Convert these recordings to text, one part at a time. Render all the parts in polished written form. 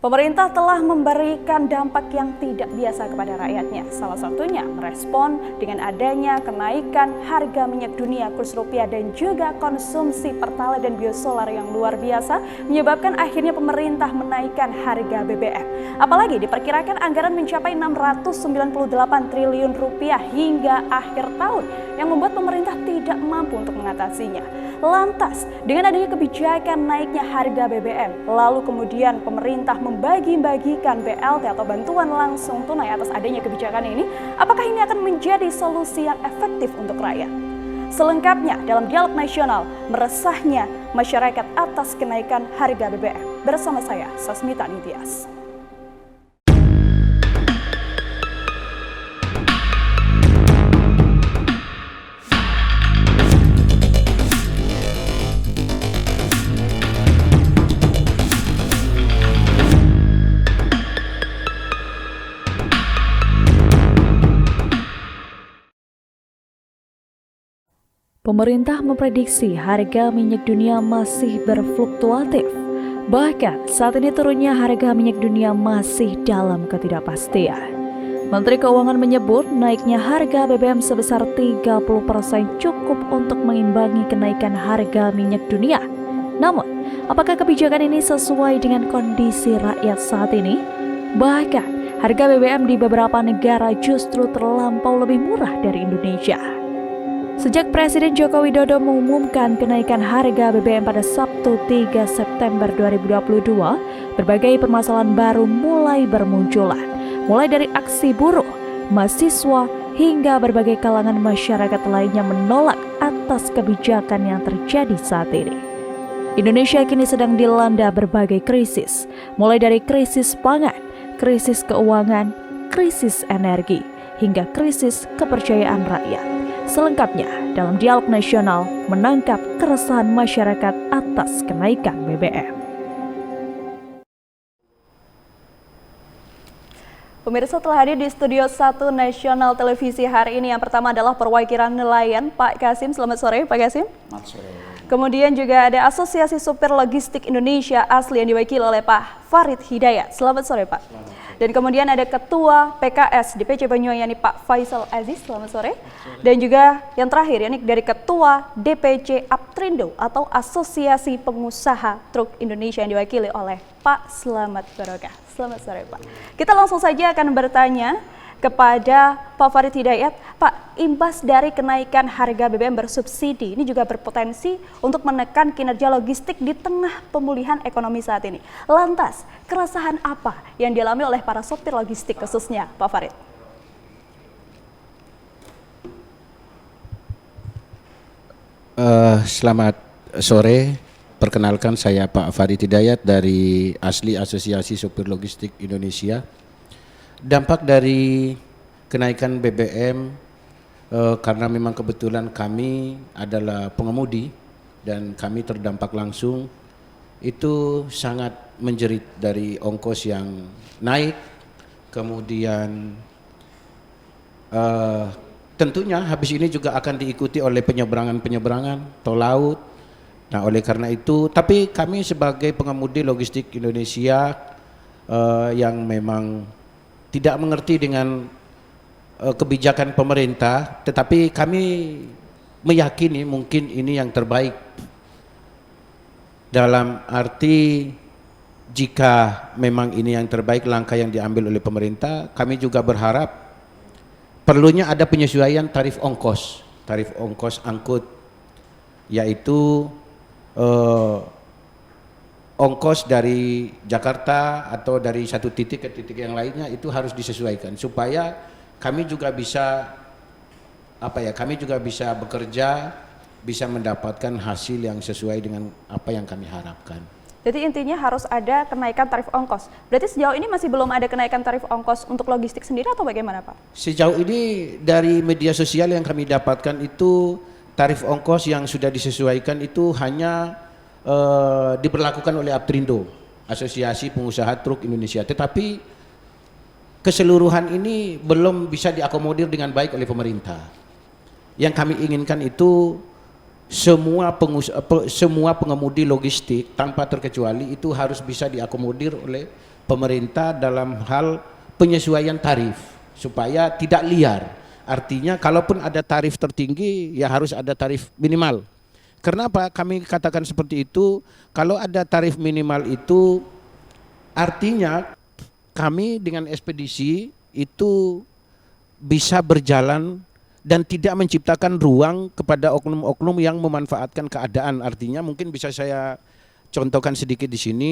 Pemerintah telah memberikan dampak yang tidak biasa kepada rakyatnya. Salah satunya merespon dengan adanya kenaikan harga minyak dunia, kurs rupiah dan juga konsumsi Pertalite dan biosolar yang luar biasa menyebabkan akhirnya pemerintah menaikkan harga BBM. Apalagi diperkirakan anggaran mencapai 698 triliun rupiah hingga akhir tahun yang membuat pemerintah tidak mampu untuk mengatasinya. Lantas, dengan adanya kebijakan naiknya harga BBM, lalu kemudian pemerintah membagi-bagikan BLT atau bantuan langsung tunai atas adanya kebijakan ini, apakah ini akan menjadi solusi yang efektif untuk rakyat? Selengkapnya dalam Dialog Nasional, meresahnya masyarakat atas kenaikan harga BBM. Bersama saya, Sasmita Nitias. Pemerintah memprediksi harga minyak dunia masih berfluktuatif. Bahkan saat ini turunnya harga minyak dunia masih dalam ketidakpastian. Menteri Keuangan menyebut naiknya harga BBM sebesar 30% cukup untuk mengimbangi kenaikan harga minyak dunia. Namun, apakah kebijakan ini sesuai dengan kondisi rakyat saat ini? Bahkan, harga BBM di beberapa negara justru terlampau lebih murah dari Indonesia. Sejak Presiden Joko Widodo mengumumkan kenaikan harga BBM pada Sabtu 3 September 2022, berbagai permasalahan baru mulai bermunculan. Mulai dari aksi buruh, mahasiswa, hingga berbagai kalangan masyarakat lainnya menolak atas kebijakan yang terjadi saat ini. Indonesia kini sedang dilanda berbagai krisis, mulai dari krisis pangan, krisis keuangan, krisis energi, hingga krisis kepercayaan rakyat. Selengkapnya dalam Dialog Nasional menangkap keresahan masyarakat atas kenaikan BBM. Pemirsa telah hadir di Studio 1 Nasional Televisi hari ini. Yang pertama adalah perwakilan nelayan Pak Kasim. Selamat sore Pak Kasim. Selamat sore. Kemudian juga ada Asosiasi Supir Logistik Indonesia ASLI yang diwakili oleh Pak Farid Hidayat. Selamat sore Pak. Selamat sore. Dan kemudian ada Ketua PKS DPC Banyuwangi yakni Pak Faisal Aziz. Selamat sore. Dan juga yang terakhir yakni dari Ketua DPC Aptrindo atau Asosiasi Pengusaha Truk Indonesia yang diwakili oleh Pak Slamet Barokah. Selamat sore Pak. Kita langsung saja akan bertanya kepada Pak Farid Hidayat. Pak, imbas dari kenaikan harga BBM bersubsidi ini juga berpotensi untuk menekan kinerja logistik di tengah pemulihan ekonomi saat ini. Lantas, keresahan apa yang dialami oleh para sopir logistik khususnya Pak Farid? Selamat sore. Perkenalkan saya Pak Farid Hidayat dari ASLI Asosiasi Supir Logistik Indonesia. Dampak dari kenaikan BBM karena memang kebetulan kami adalah pengemudi dan kami terdampak langsung, itu sangat menjerit dari ongkos yang naik, kemudian tentunya habis ini juga akan diikuti oleh penyeberangan tol laut. Nah, oleh karena itu, tapi kami sebagai pengemudi logistik Indonesia yang memang tidak mengerti dengan kebijakan pemerintah, tetapi kami meyakini mungkin ini yang terbaik. Dalam arti jika memang ini yang terbaik langkah yang diambil oleh pemerintah, kami juga berharap perlunya ada penyesuaian tarif ongkos angkut, yaitu ongkos dari Jakarta atau dari satu titik ke titik yang lainnya itu harus disesuaikan supaya kami juga bisa kami juga bisa bekerja, bisa mendapatkan hasil yang sesuai dengan apa yang kami harapkan. Jadi intinya harus ada kenaikan tarif ongkos. Berarti sejauh ini masih belum ada kenaikan tarif ongkos untuk logistik sendiri atau bagaimana Pak? Sejauh ini dari media sosial yang kami dapatkan itu tarif ongkos yang sudah disesuaikan itu hanya diberlakukan oleh Aptrindo, Asosiasi Pengusaha Truk Indonesia. Tetapi keseluruhan ini belum bisa diakomodir dengan baik oleh pemerintah. Yang kami inginkan itu semua pengemudi logistik tanpa terkecuali itu harus bisa diakomodir oleh pemerintah dalam hal penyesuaian tarif supaya tidak liar. Artinya kalaupun ada tarif tertinggi ya harus ada tarif minimal. Kenapa kami katakan seperti itu? Kalau ada tarif minimal itu artinya kami dengan ekspedisi itu bisa berjalan dan tidak menciptakan ruang kepada oknum-oknum yang memanfaatkan keadaan. Artinya mungkin bisa saya contohkan sedikit di sini.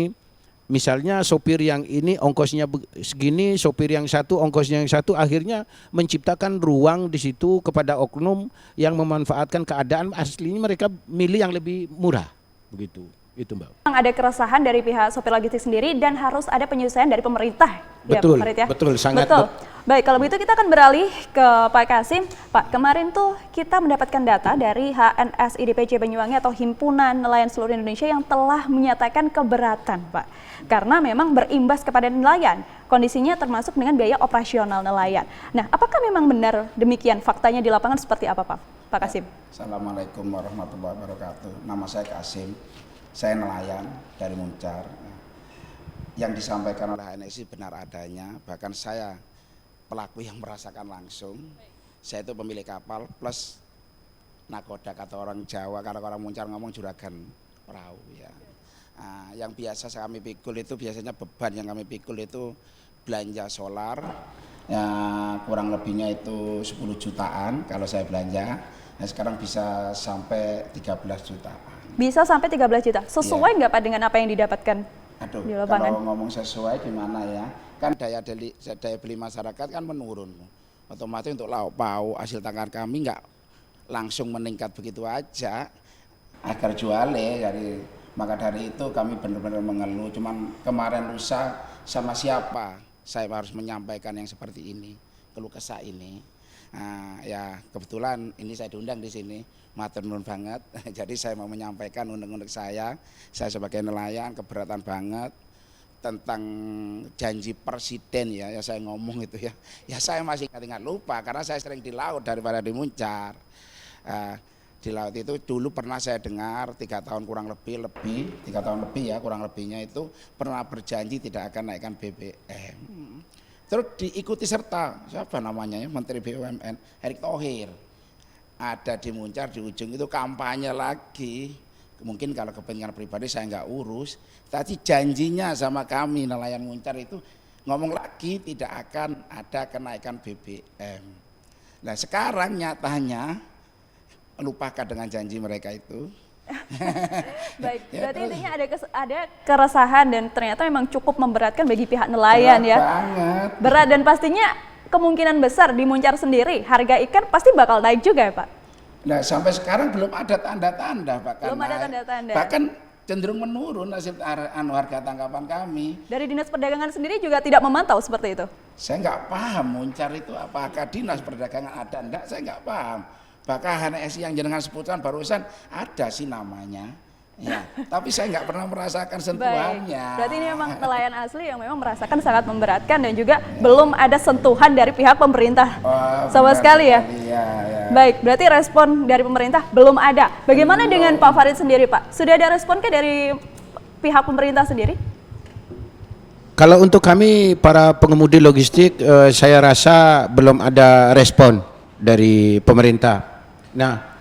Misalnya sopir yang ini ongkosnya segini, sopir yang satu ongkosnya yang satu, akhirnya menciptakan ruang di situ kepada oknum yang memanfaatkan keadaan. Aslinya mereka milih yang lebih murah, begitu. Itu Mbak. Ada keresahan dari pihak sopir logistik sendiri dan harus ada penyesuaian dari pemerintah. Betul, ya, Farid, ya? betul, sangat. Betul. Baik, kalau begitu kita akan beralih ke Pak Kasim. Pak, kemarin tuh kita mendapatkan data dari HNSIDPC Banyuwangi atau Himpunan Nelayan Seluruh Indonesia yang telah menyatakan keberatan, Pak. Karena memang berimbas kepada nelayan. Kondisinya termasuk dengan biaya operasional nelayan. Nah, apakah memang benar demikian? Faktanya di lapangan seperti apa, Pak Kasim? Assalamualaikum warahmatullahi wabarakatuh. Nama saya Kasim. Saya nelayan dari Muncar. Yang disampaikan oleh HNSI benar adanya, bahkan saya pelaku yang merasakan langsung. Saya itu pemilik kapal plus nakoda, kata orang Jawa, kalau orang Muncar ngomong juragan perahu ya. Yang biasa kami pikul itu biasanya beban yang kami pikul itu belanja solar ya, kurang lebihnya itu 10 jutaan kalau saya belanja. Nah, sekarang bisa sampai 13 jutaan. Bisa sampai 13 juta. Sesuai nggak Pak dengan apa yang didapatkan Aduh, di lapangan? kalau ngomong sesuai gimana ya? Kan daya beli masyarakat kan menurun. Otomatis untuk lauk pauk hasil tangkar kami nggak langsung meningkat begitu aja. Agar jualnya maka dari itu kami benar-benar mengeluh. Cuman kemarin lusa sama siapa saya harus menyampaikan yang seperti ini, keluh kesah ini. Ya kebetulan ini saya diundang di sini, matur nuwun banget. Jadi saya mau menyampaikan undang-undang saya sebagai nelayan keberatan banget tentang janji presiden ya saya ngomong itu ya. Ya saya masih ingat lupa karena saya sering di laut daripada di Muncar. Di laut itu dulu pernah saya dengar 3 tahun kurang lebih 3 tahun lebih ya kurang lebihnya itu pernah berjanji tidak akan naikkan BBM. Terus diikuti serta siapa namanya ya, Menteri BUMN Erick Thohir ada di Muncar di ujung itu kampanye lagi. Mungkin kalau kepentingan pribadi saya nggak urus, tapi janjinya sama kami nelayan Muncar itu ngomong lagi tidak akan ada kenaikan BBM. Nah sekarang nyatanya lupakan dengan janji mereka itu. Baik, Ya, berarti intinya ada keresahan dan ternyata memang cukup memberatkan bagi pihak nelayan berat ya. banget. Berat dan pastinya kemungkinan besar di Muncar sendiri harga ikan pasti bakal naik juga ya Pak? Nah sampai sekarang belum ada tanda-tanda Belum ada tanda-tanda. bahkan cenderung menurun hasil harga tangkapan kami. Dari Dinas Perdagangan sendiri juga tidak memantau seperti itu? Saya nggak paham Muncar itu apakah Dinas Perdagangan ada enggak, saya nggak paham. Bahkan HNSI yang jenengan sebutkan barusan ada sih namanya. Ya, tapi saya nggak pernah merasakan sentuhannya. Baik, berarti ini memang nelayan asli yang memang merasakan sangat memberatkan dan juga belum ada sentuhan dari pihak pemerintah sama sekali ya. Ya. Baik, berarti respon dari pemerintah belum ada. Bagaimana dengan Pak Farid sendiri Pak? Sudah ada respon ke dari pihak pemerintah sendiri? Kalau untuk kami para pengemudi logistik, saya rasa belum ada respon dari pemerintah. Nah,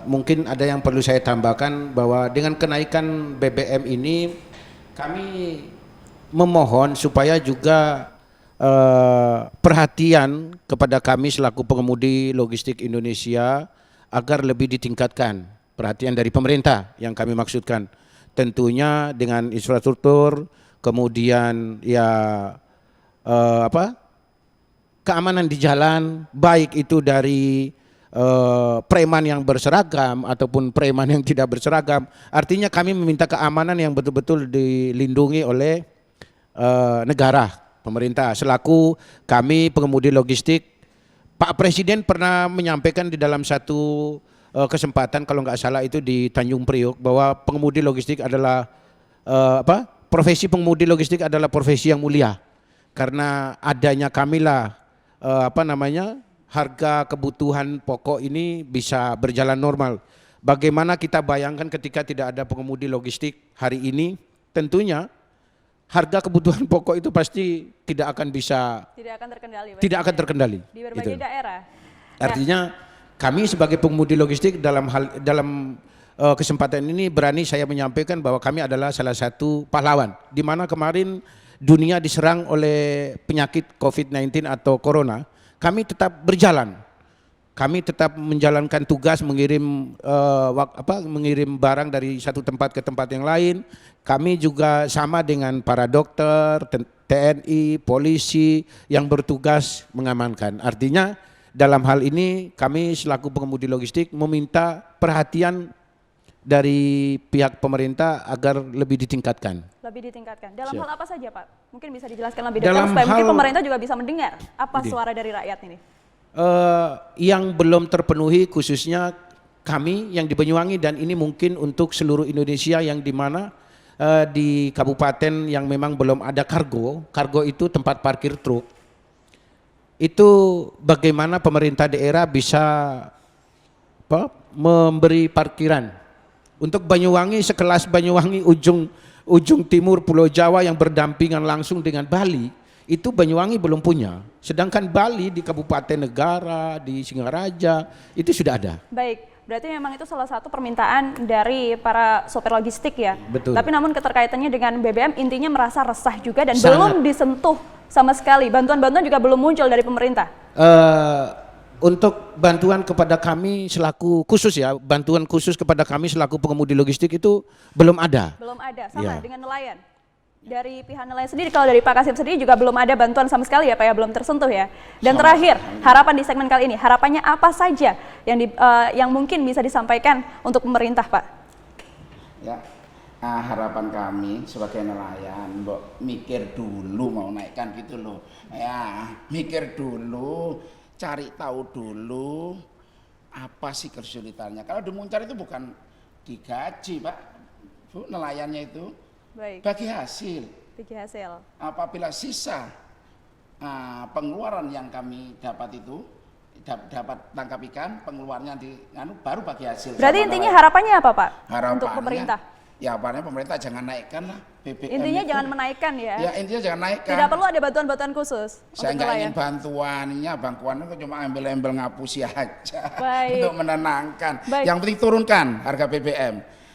mungkin ada yang perlu saya tambahkan bahwa dengan kenaikan BBM ini kami memohon supaya juga perhatian kepada kami selaku pengemudi logistik Indonesia agar lebih ditingkatkan perhatian dari pemerintah yang kami maksudkan tentunya dengan infrastruktur kemudian ya keamanan di jalan baik itu dari preman yang berseragam ataupun preman yang tidak berseragam. Artinya kami meminta keamanan yang betul-betul dilindungi oleh negara, pemerintah. Selaku kami pengemudi logistik, Pak Presiden pernah menyampaikan di dalam satu kesempatan kalau nggak salah itu di Tanjung Priok bahwa pengemudi logistik adalah profesi pengemudi logistik adalah profesi yang mulia karena adanya kamilah harga kebutuhan pokok ini bisa berjalan normal. Bagaimana kita bayangkan ketika tidak ada pengemudi logistik hari ini, tentunya harga kebutuhan pokok itu pasti tidak akan bisa, Tidak akan terkendali. Pak, tidak akan ya? terkendali. Di berbagai Gitu. daerah. Artinya kami sebagai pengemudi logistik dalam kesempatan ini berani saya menyampaikan bahwa kami adalah salah satu pahlawan, di mana kemarin dunia diserang oleh penyakit COVID-19 atau corona, kami tetap berjalan. Kami tetap menjalankan tugas mengirim mengirim barang dari satu tempat ke tempat yang lain. Kami juga sama dengan para dokter, TNI, polisi yang bertugas mengamankan. Artinya dalam hal ini kami selaku pengemudi logistik meminta perhatian dari pihak pemerintah agar lebih ditingkatkan. Lebih ditingkatkan. Dalam Siap. hal apa saja, Pak? Mungkin bisa dijelaskan lebih detail Dalam supaya mungkin hal- pemerintah juga bisa mendengar apa Di- suara dari rakyat ini. Yang belum terpenuhi khususnya kami yang di Banyuwangi, dan ini mungkin untuk seluruh Indonesia yang di mana di kabupaten yang memang belum ada kargo itu tempat parkir truk. Itu bagaimana pemerintah daerah bisa memberi parkiran untuk Banyuwangi, sekelas Banyuwangi ujung timur Pulau Jawa yang berdampingan langsung dengan Bali, itu Banyuwangi belum punya. Sedangkan Bali di Kabupaten Negara, di Singaraja itu sudah ada. Baik, berarti memang itu salah satu permintaan dari para sopir logistik ya. Betul. Tapi namun keterkaitannya dengan BBM intinya merasa resah juga dan Sangat. belum disentuh sama sekali. Bantuan-bantuan juga belum muncul dari pemerintah. Untuk bantuan kepada kami selaku khusus ya, bantuan khusus kepada kami selaku pengemudi logistik itu belum ada. Belum ada, sama Ya. dengan nelayan. Dari pihak nelayan sendiri, kalau dari Pak Kasim sendiri juga belum ada bantuan sama sekali ya Pak ya, belum tersentuh ya. Dan terakhir, harapan di segmen kali ini, harapannya apa saja yang mungkin bisa disampaikan untuk pemerintah Pak? Ya, harapan kami sebagai nelayan, mbok mikir dulu mau naikkan gitu loh. Ya, mikir dulu, cari tahu dulu apa sih kesulitannya. Kalau di Muncar itu bukan digaji Pak, Bu, nelayannya itu Baik, bagi hasil. bagi hasil. Apabila sisa pengeluaran yang kami dapat itu dapat tangkap ikan, pengeluarannya baru bagi hasil. Berarti sama intinya nelayan. harapannya apa Pak? Harapannya, Untuk pemerintah? Ya harapannya pemerintah jangan naikkan lah BBM Intinya itu. jangan menaikkan ya? Ya intinya jangan naikkan. Tidak perlu ada bantuan-bantuan khusus Saya untuk nggak nelayan? ingin bantuannya, bantuan itu cuma ambil-ambil ngapusi aja Baik. untuk menenangkan. Baik. Yang penting turunkan harga BBM.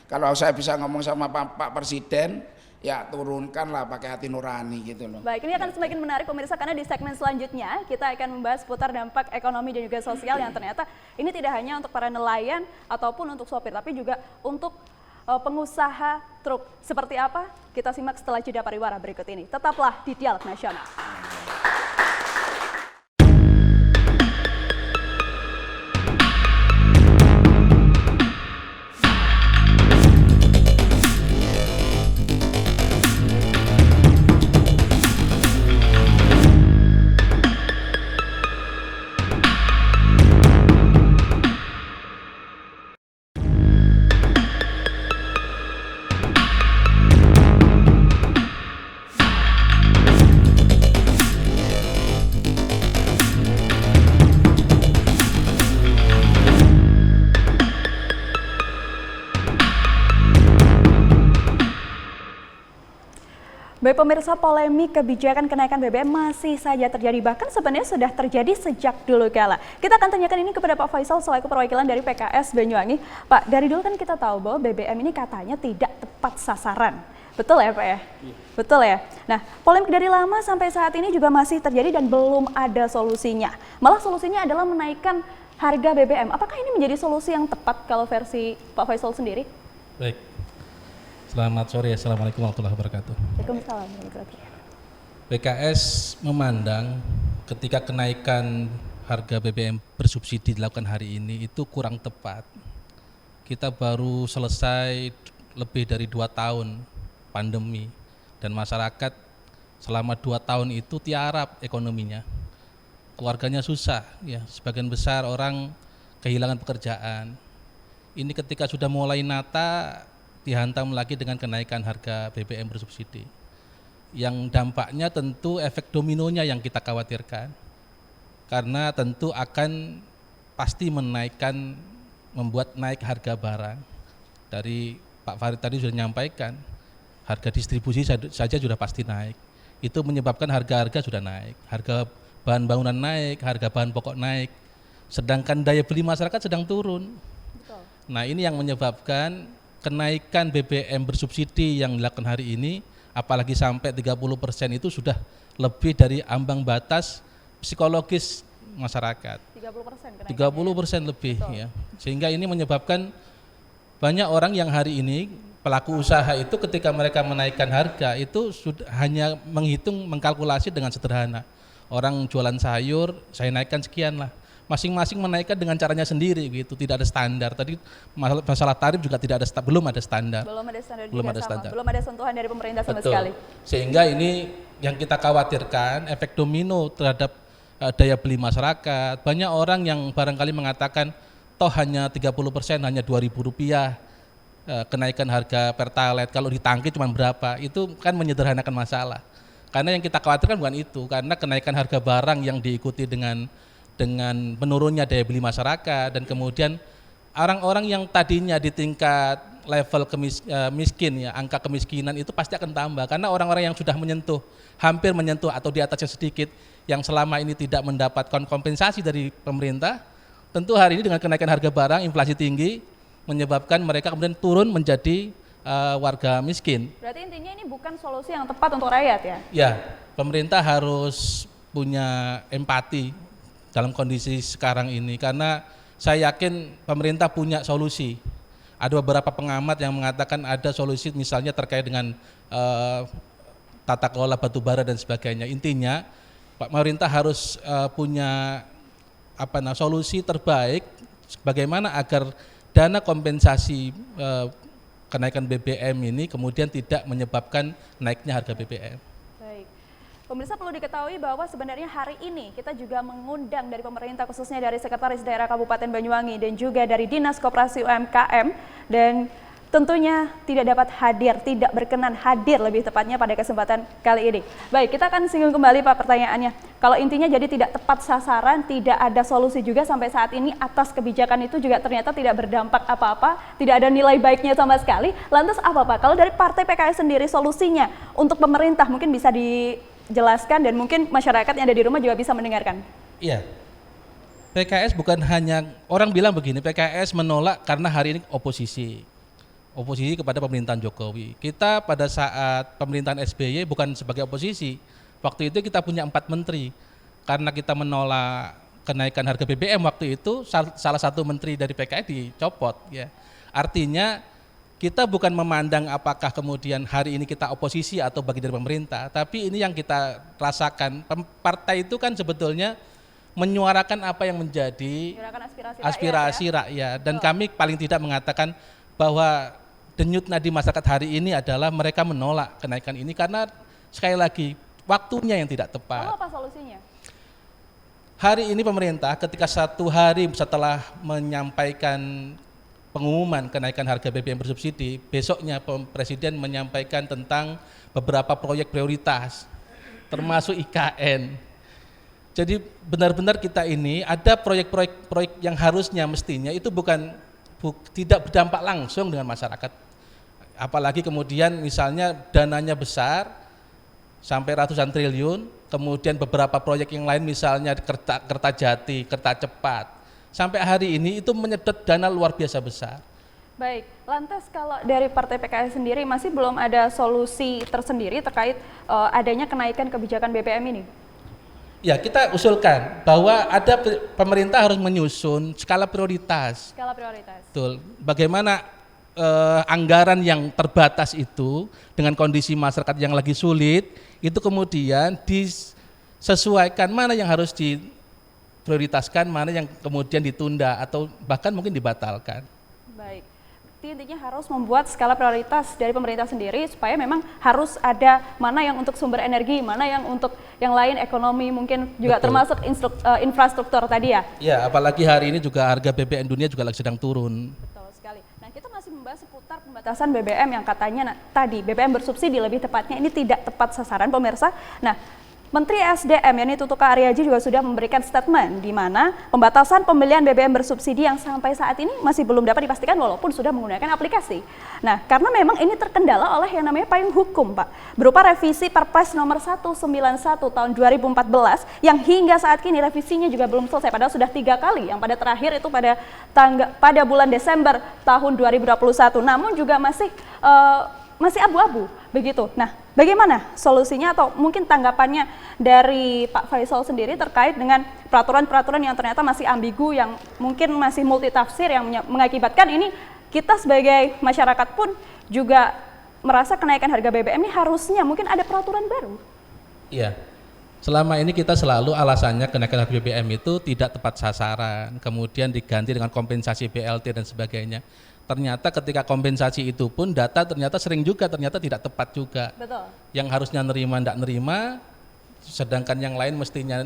Kalau saya bisa ngomong sama Pak Presiden, ya turunkanlah pakai hati nurani gitu loh. Baik, ini akan semakin menarik pemirsa karena di segmen selanjutnya kita akan membahas seputar dampak ekonomi dan juga sosial yang ternyata ini tidak hanya untuk para nelayan ataupun untuk sopir, tapi juga untuk pengusaha truk. Seperti apa? Kita simak setelah jeda pariwara berikut ini. Tetaplah di Dialog Nasional. Baik pemirsa, polemik kebijakan kenaikan BBM masih saja terjadi, bahkan sebenarnya sudah terjadi sejak dulu kala. Kita akan tanyakan ini kepada Pak Faisal selaku perwakilan dari PKS Banyuwangi. Pak, dari dulu kan kita tahu bahwa BBM ini katanya tidak tepat sasaran. Betul ya Pak ya? Iya. Betul ya? Nah, polemik dari lama sampai saat ini juga masih terjadi dan belum ada solusinya. Malah solusinya adalah menaikkan harga BBM. Apakah ini menjadi solusi yang tepat kalau versi Pak Faisal sendiri? Baik. Selamat sore, Assalamualaikum warahmatullahi wabarakatuh. Waalaikumsalam warahmatullahi wabarakatuh. PKS memandang ketika kenaikan harga BBM bersubsidi dilakukan hari ini itu kurang tepat. Kita baru selesai lebih dari 2 tahun pandemi dan masyarakat selama 2 tahun itu tiarap ekonominya. Keluarganya susah, ya. Sebagian besar orang kehilangan pekerjaan. Ini ketika sudah mulai nata dihantam lagi dengan kenaikan harga BBM bersubsidi. Yang dampaknya tentu efek dominonya yang kita khawatirkan. Karena tentu akan pasti membuat naik harga barang. Dari Pak Farid tadi sudah menyampaikan, harga distribusi saja sudah pasti naik. Itu menyebabkan harga-harga sudah naik, harga bahan bangunan naik, harga bahan pokok naik, sedangkan daya beli masyarakat sedang turun. Betul. Nah ini yang menyebabkan kenaikan BBM bersubsidi yang dilakukan hari ini, apalagi sampai 30% itu sudah lebih dari ambang batas psikologis masyarakat. 30% 30% lebih ya. Sehingga ini menyebabkan banyak orang yang hari ini pelaku usaha itu ketika mereka menaikkan harga itu sudah hanya menghitung, mengkalkulasi dengan sederhana. Orang jualan sayur, saya naikkan sekian lah. Masing-masing menaikkan dengan caranya sendiri gitu, tidak ada standar. Tadi masalah tarif juga belum ada standar. Belum ada standar Belum juga ada sama. standar. Belum ada sentuhan dari pemerintah sama Betul. sekali. Sehingga ini yang kita khawatirkan efek domino terhadap daya beli masyarakat. Banyak orang yang barangkali mengatakan toh hanya 30%, hanya Rp2.000 kenaikan harga Pertalite, kalau ditangki cuma berapa, itu kan menyederhanakan masalah. Karena yang kita khawatirkan bukan itu, karena kenaikan harga barang yang diikuti dengan menurunnya daya beli masyarakat, dan kemudian orang-orang yang tadinya di tingkat level miskin ya, angka kemiskinan itu pasti akan tambah, karena orang-orang yang sudah hampir menyentuh atau di atasnya sedikit, yang selama ini tidak mendapatkan kompensasi dari pemerintah, tentu hari ini dengan kenaikan harga barang, inflasi tinggi, menyebabkan mereka kemudian turun menjadi warga miskin. Berarti intinya ini bukan solusi yang tepat untuk rakyat ya? Ya, pemerintah harus punya empati dalam kondisi sekarang ini, karena saya yakin pemerintah punya solusi. Ada beberapa pengamat yang mengatakan ada solusi misalnya terkait dengan tata kelola batubara dan sebagainya. Intinya pemerintah harus punya solusi terbaik bagaimana agar dana kompensasi kenaikan BBM ini kemudian tidak menyebabkan naiknya harga BBM. Baik. Pemirsa, perlu diketahui bahwa sebenarnya hari ini kita juga mengundang dari pemerintah, khususnya dari Sekretaris Daerah Kabupaten Banyuwangi dan juga dari Dinas Koperasi UMKM, dan tentunya tidak berkenan hadir lebih tepatnya pada kesempatan kali ini. Baik, kita akan singgung kembali Pak pertanyaannya. Kalau intinya jadi tidak tepat sasaran, tidak ada solusi juga sampai saat ini atas kebijakan itu juga ternyata tidak berdampak apa-apa, tidak ada nilai baiknya sama sekali. Lantas apa Pak? Kalau dari Partai PKS sendiri solusinya untuk pemerintah mungkin bisa dijelaskan dan mungkin masyarakat yang ada di rumah juga bisa mendengarkan. Iya. PKS bukan hanya, orang bilang begini, PKS menolak karena hari ini oposisi kepada pemerintahan Jokowi. Kita pada saat pemerintahan SBY bukan sebagai oposisi. Waktu itu kita punya 4 menteri. Karena kita menolak kenaikan harga BBM waktu itu, salah satu menteri dari PKS dicopot. Ya. Artinya kita bukan memandang apakah kemudian hari ini kita oposisi atau bagian dari pemerintah, tapi ini yang kita rasakan. Partai itu kan sebetulnya menyuarakan apa yang menjadi aspirasi rakyat. Dan kami paling tidak mengatakan bahwa denyut nadi masyarakat hari ini adalah mereka menolak kenaikan ini karena sekali lagi waktunya yang tidak tepat. Lalu apa solusinya? Hari ini pemerintah ketika 1 hari setelah menyampaikan pengumuman kenaikan harga BBM bersubsidi, besoknya Presiden menyampaikan tentang beberapa proyek prioritas termasuk IKN. Jadi benar-benar kita ini ada proyek-proyek yang harusnya mestinya itu tidak berdampak langsung dengan masyarakat. Apalagi kemudian misalnya dananya besar sampai ratusan triliun, kemudian beberapa proyek yang lain misalnya Kertajati, Kerta Cepat, sampai hari ini itu menyedot dana luar biasa besar. Baik, lantas kalau dari Partai PKS sendiri masih belum ada solusi tersendiri terkait adanya kenaikan kebijakan BBM ini? Ya, kita usulkan bahwa pemerintah harus menyusun skala prioritas. Skala prioritas. Betul. Bagaimana anggaran yang terbatas itu dengan kondisi masyarakat yang lagi sulit, itu kemudian disesuaikan mana yang harus diprioritaskan, mana yang kemudian ditunda atau bahkan mungkin dibatalkan. Baik. Intinya harus membuat skala prioritas dari pemerintah sendiri supaya memang harus ada mana yang untuk sumber energi, mana yang untuk yang lain ekonomi, mungkin juga Betul. termasuk infrastruktur tadi ya. Ya, apalagi hari ini juga harga BBM dunia juga lagi sedang turun. Betul sekali. Nah, kita masih membahas seputar pembatasan BBM yang katanya tadi BBM bersubsidi lebih tepatnya ini tidak tepat sasaran pemirsa. Nah, Menteri SDM yakni Tutu Karyaji juga sudah memberikan statement di mana pembatasan pembelian BBM bersubsidi yang sampai saat ini masih belum dapat dipastikan walaupun sudah menggunakan aplikasi. Nah, karena memang ini terkendala oleh yang namanya payung hukum, Pak, berupa revisi Perpres nomor 191 tahun 2014 yang hingga saat ini revisinya juga belum selesai, padahal sudah 3 kali, yang pada terakhir itu pada bulan Desember tahun 2021, namun juga masih abu-abu begitu. Nah, bagaimana solusinya atau mungkin tanggapannya dari Pak Faisal sendiri terkait dengan peraturan-peraturan yang ternyata masih ambigu, yang mungkin masih multitafsir, yang mengakibatkan ini kita sebagai masyarakat pun juga merasa kenaikan harga BBM ini harusnya mungkin ada peraturan baru. Iya, selama ini kita selalu alasannya kenaikan harga BBM itu tidak tepat sasaran, kemudian diganti dengan kompensasi BLT dan sebagainya. Ternyata ketika kompensasi itu pun data ternyata sering juga ternyata tidak tepat juga. Betul. Yang harusnya nerima tidak nerima, sedangkan yang lain mestinya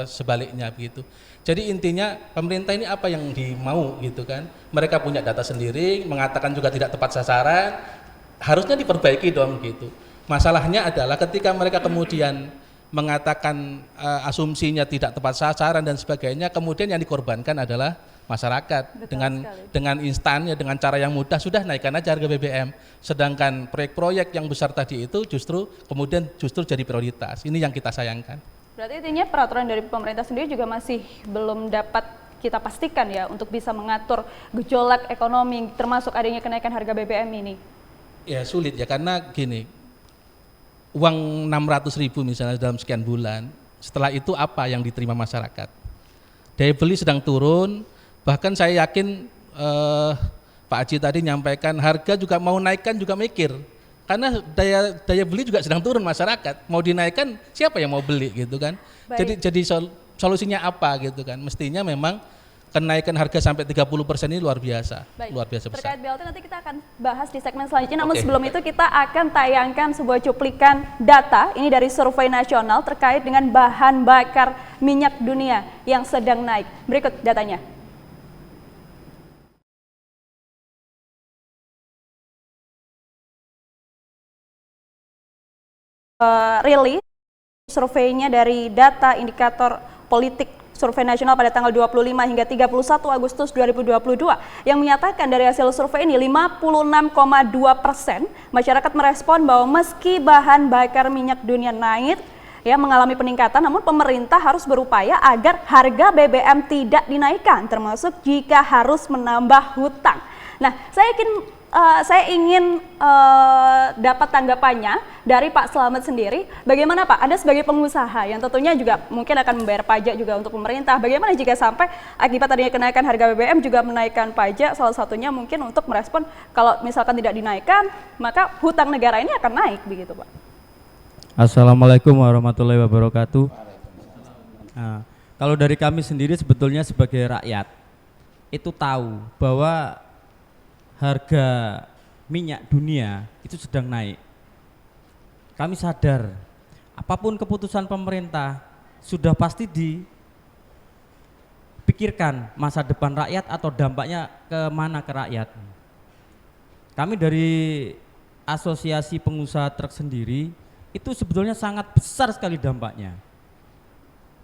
sebaliknya begitu. Jadi intinya pemerintah ini apa yang dimau gitu kan? Mereka punya data sendiri, mengatakan juga tidak tepat sasaran, harusnya diperbaiki dong gitu. Masalahnya adalah ketika mereka kemudian mengatakan asumsinya tidak tepat sasaran dan sebagainya, kemudian yang dikorbankan adalah masyarakat. Betul dengan instannya, dengan cara yang mudah sudah naikkan aja harga BBM, sedangkan proyek-proyek yang besar tadi itu justru jadi prioritas. Ini yang kita sayangkan. Berarti intinya peraturan dari pemerintah sendiri juga masih belum dapat kita pastikan ya untuk bisa mengatur gejolak ekonomi termasuk adanya kenaikan harga BBM ini. Ya sulit ya, karena gini, uang 600.000 misalnya dalam sekian bulan, setelah itu apa yang diterima masyarakat? Daya beli sedang turun. Bahkan saya yakin Pak Haji tadi nyampaikan harga juga mau naikkan juga mikir, karena daya beli juga sedang turun masyarakat, mau dinaikkan siapa yang mau beli gitu kan. Baik. Jadi solusinya apa gitu kan, mestinya memang kenaikan harga sampai 30% ini luar biasa. Baik. Luar biasa besar. Terkait BLT nanti kita akan bahas di segmen selanjutnya, namun Oke. sebelum itu kita akan tayangkan sebuah cuplikan data ini dari survei nasional terkait dengan bahan bakar minyak dunia yang sedang naik. Berikut datanya. Rilis surveinya dari data indikator politik survei nasional pada tanggal 25 hingga 31 Agustus 2022 yang menyatakan dari hasil survei ini 56,2% masyarakat merespon bahwa meski bahan bakar minyak dunia naik ya mengalami peningkatan, namun pemerintah harus berupaya agar harga BBM tidak dinaikkan, termasuk jika harus menambah hutang. Nah, saya ingin dapat tanggapannya dari Pak Slamet sendiri. Bagaimana Pak? Anda sebagai pengusaha yang tentunya juga mungkin akan membayar pajak juga untuk pemerintah. Bagaimana jika sampai akibat adanya kenaikan harga BBM juga menaikkan pajak? Salah satunya mungkin untuk merespon kalau misalkan tidak dinaikkan, maka hutang negara ini akan naik begitu Pak. Assalamualaikum warahmatullahi wabarakatuh. Nah, kalau dari kami sendiri sebetulnya sebagai rakyat itu tahu bahwa harga minyak dunia itu sedang naik. Kami sadar apapun keputusan pemerintah sudah pasti dipikirkan masa depan rakyat atau dampaknya kemana ke rakyat. Kami dari Asosiasi Pengusaha Truk sendiri itu sebetulnya sangat besar sekali dampaknya.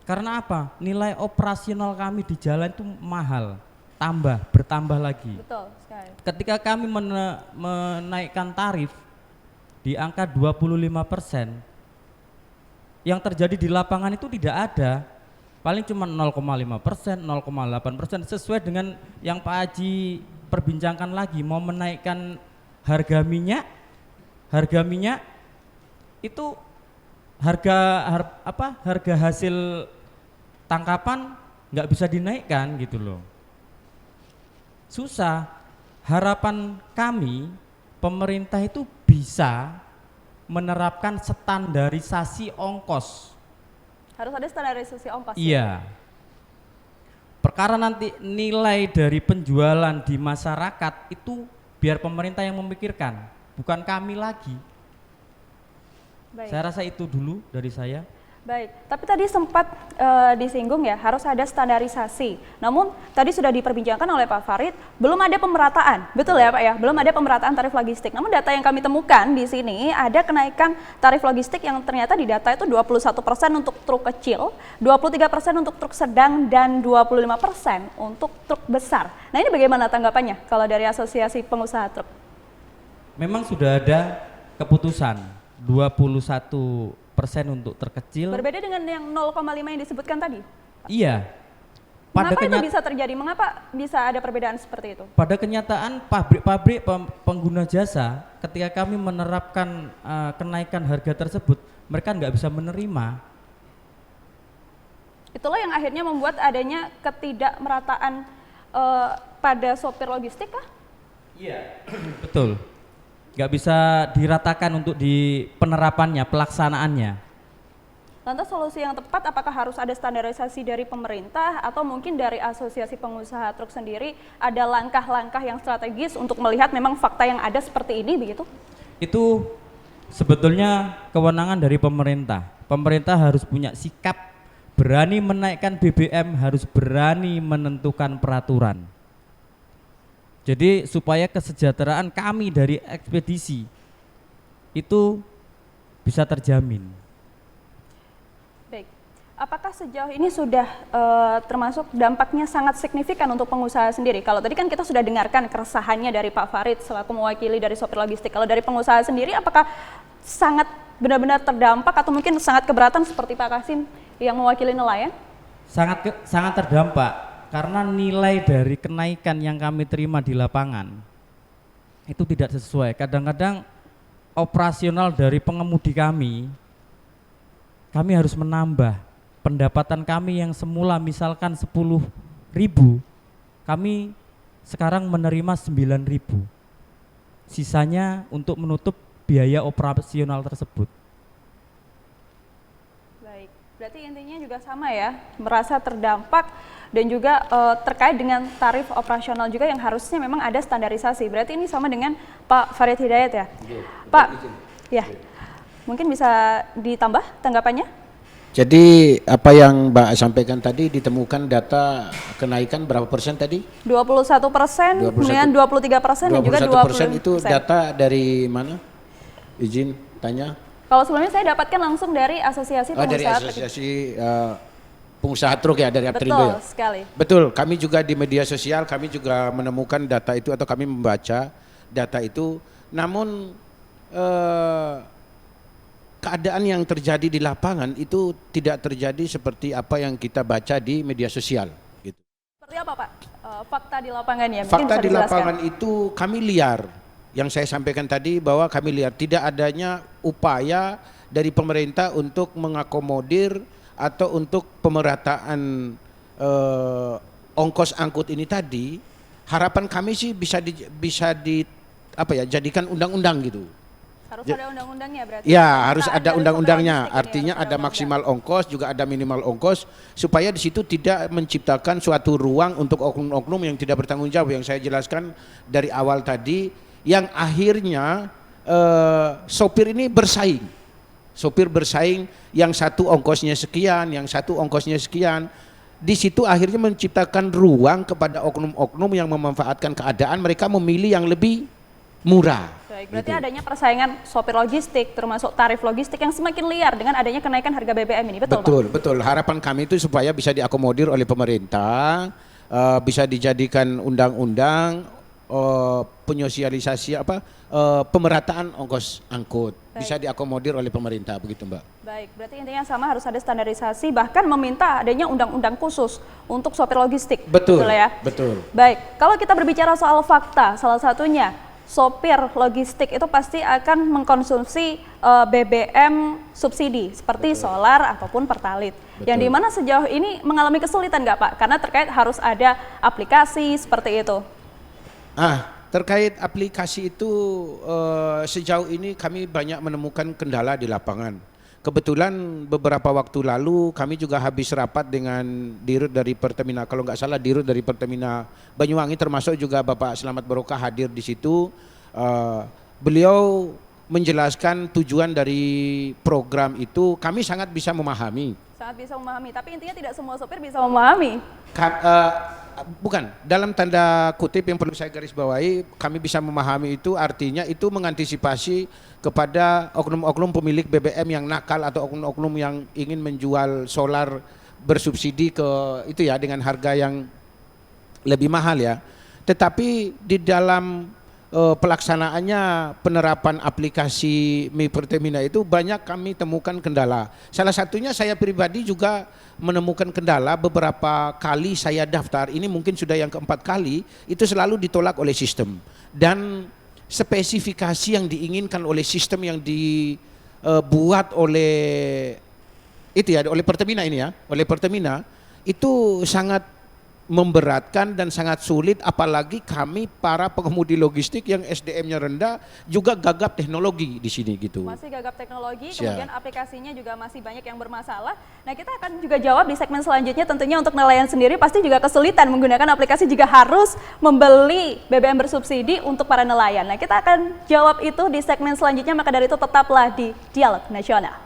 Karena apa? Nilai operasional kami di jalan itu mahal, bertambah lagi. Betul sekali. Ketika kami menaikkan tarif di angka 25%, yang terjadi di lapangan itu tidak ada, paling cuma 0,5%, 0,8% sesuai dengan yang Pak Haji perbincangkan lagi, mau menaikkan harga minyak itu harga hasil tangkapan nggak bisa dinaikkan gitu loh. Susah. Harapan kami pemerintah itu bisa menerapkan standarisasi ongkos. Harus ada standarisasi ongkos. Iya. Perkara nanti nilai dari penjualan di masyarakat itu biar pemerintah yang memikirkan, bukan kami lagi. Baik. Saya rasa itu dulu dari saya. Baik, tapi tadi sempat disinggung ya harus ada standarisasi. Namun tadi sudah diperbincangkan oleh Pak Farid, belum ada pemerataan, betul ya Pak ya? Belum ada pemerataan tarif logistik. Namun data yang kami temukan di sini ada kenaikan tarif logistik yang ternyata di data itu 21% untuk truk kecil, 23% untuk truk sedang, dan 25% untuk truk besar. Nah ini bagaimana tanggapannya kalau dari Asosiasi Pengusaha Truk? Memang sudah ada keputusan 21% untuk terkecil. Berbeda dengan yang 0,5 yang disebutkan tadi? Iya. Mengapa itu bisa terjadi? Mengapa bisa ada perbedaan seperti itu? Pada kenyataan pabrik-pabrik pengguna jasa ketika kami menerapkan kenaikan harga tersebut, mereka nggak bisa menerima. Itulah yang akhirnya membuat adanya ketidakmerataan pada sopir logistik kah? Iya, betul. Nggak bisa diratakan untuk di penerapannya, pelaksanaannya. Lantas solusi yang tepat apakah harus ada standarisasi dari pemerintah atau mungkin dari Asosiasi Pengusaha Truk sendiri ada langkah-langkah yang strategis untuk melihat memang fakta yang ada seperti ini begitu? Itu sebetulnya kewenangan dari pemerintah. Pemerintah harus punya sikap berani menaikkan BBM, harus berani menentukan peraturan. Jadi supaya kesejahteraan kami dari ekspedisi itu bisa terjamin. Baik, apakah sejauh ini sudah termasuk dampaknya sangat signifikan untuk pengusaha sendiri? Kalau tadi kan kita sudah dengarkan keresahannya dari Pak Farid selaku mewakili dari sopir logistik. Kalau dari pengusaha sendiri apakah sangat benar-benar terdampak atau mungkin sangat keberatan seperti Pak Kasim yang mewakili nelayan? Sangat terdampak. Karena nilai dari kenaikan yang kami terima di lapangan itu tidak sesuai. Kadang-kadang operasional dari pengemudi kami harus menambah pendapatan kami yang semula misalkan 10.000, kami sekarang menerima 9.000. Sisanya untuk menutup biaya operasional tersebut. Baik, berarti intinya juga sama ya, merasa terdampak dan juga terkait dengan tarif operasional juga yang harusnya memang ada standarisasi. Berarti ini sama dengan Pak Farid Hidayat ya? Pak, ya, mungkin bisa ditambah tanggapannya? Jadi apa yang Mbak sampaikan tadi ditemukan data kenaikan berapa persen tadi? 21%, kemudian 23% dan juga 20%. Itu data dari mana? Izin tanya. Kalau sebelumnya saya dapatkan langsung dari Asosiasi Pengusaha Dari Asosiasi Pengusaha Truk ya, dari Aptrindo ya? Betul sekali. Betul, kami juga di media sosial, kami juga menemukan data itu atau kami membaca data itu. Namun keadaan yang terjadi di lapangan itu tidak terjadi seperti apa yang kita baca di media sosial. Gitu. Seperti apa Pak? Fakta di lapangannya? Mungkin Fakta bisa di dijelaskan. lapangan itu kami liar. Yang saya sampaikan tadi bahwa kami lihat tidak adanya upaya dari pemerintah untuk mengakomodir atau untuk pemerataan ongkos angkut ini tadi. Harapan kami sih bisa jadikan undang-undang gitu. Harus ada undang-undangnya berarti? Ya, harus ada dari undang-undangnya. sopir logistik ini Artinya harus ada maksimal ongkos, juga ada minimal ongkos, supaya di situ tidak menciptakan suatu ruang untuk oknum-oknum yang tidak bertanggung jawab yang saya jelaskan dari awal tadi, yang akhirnya sopir ini bersaing. Sopir bersaing, yang satu ongkosnya sekian, yang satu ongkosnya sekian. Di situ akhirnya menciptakan ruang kepada oknum-oknum yang memanfaatkan keadaan, mereka memilih yang lebih murah. Baik, berarti adanya persaingan sopir logistik termasuk tarif logistik yang semakin liar dengan adanya kenaikan harga BBM ini, betul Pak? Betul. Harapan kami itu supaya bisa diakomodir oleh pemerintah, bisa dijadikan undang-undang, penyosialisasi pemerataan ongkos angkut. Baik. Bisa diakomodir oleh pemerintah, begitu Mbak. Baik, berarti intinya sama, harus ada standarisasi, bahkan meminta adanya undang-undang khusus untuk sopir logistik. Betul ya? Betul. Baik, kalau kita berbicara soal fakta, salah satunya sopir logistik itu pasti akan mengkonsumsi BBM subsidi seperti solar ataupun pertalit. Yang dimana sejauh ini mengalami kesulitan nggak Pak? Karena terkait harus ada aplikasi seperti itu. Terkait aplikasi itu sejauh ini kami banyak menemukan kendala di lapangan. Kebetulan beberapa waktu lalu kami juga habis rapat dengan Dirut dari Pertamina, kalau nggak salah Dirut dari Pertamina Banyuwangi, termasuk juga Bapak Selamat Barokah hadir di situ. Beliau menjelaskan tujuan dari program itu, kami sangat bisa memahami. Sangat bisa memahami, tapi intinya tidak semua sopir bisa memahami. Bukan, dalam tanda kutip yang perlu saya garis bawahi, kami bisa memahami itu artinya itu mengantisipasi kepada oknum-oknum pemilik BBM yang nakal atau oknum-oknum yang ingin menjual solar bersubsidi ke itu ya dengan harga yang lebih mahal ya. Tetapi di dalam pelaksanaannya penerapan aplikasi Mi Pertamina itu banyak kami temukan kendala. Salah satunya saya pribadi juga menemukan kendala beberapa kali saya daftar, ini mungkin sudah yang keempat kali, itu selalu ditolak oleh sistem. Dan spesifikasi yang diinginkan oleh sistem yang dibuat oleh itu ya, oleh Pertamina ini ya, oleh Pertamina itu sangat memberatkan dan sangat sulit, apalagi kami para pengemudi logistik yang SDM-nya rendah juga gagap teknologi di sini gitu. Masih gagap teknologi, Siap. kemudian aplikasinya juga masih banyak yang bermasalah. Nah, kita akan juga jawab di segmen selanjutnya, tentunya untuk nelayan sendiri pasti juga kesulitan menggunakan aplikasi jika harus membeli BBM bersubsidi untuk para nelayan. Nah, kita akan jawab itu di segmen selanjutnya, maka dari itu tetaplah di Dialog Nasional.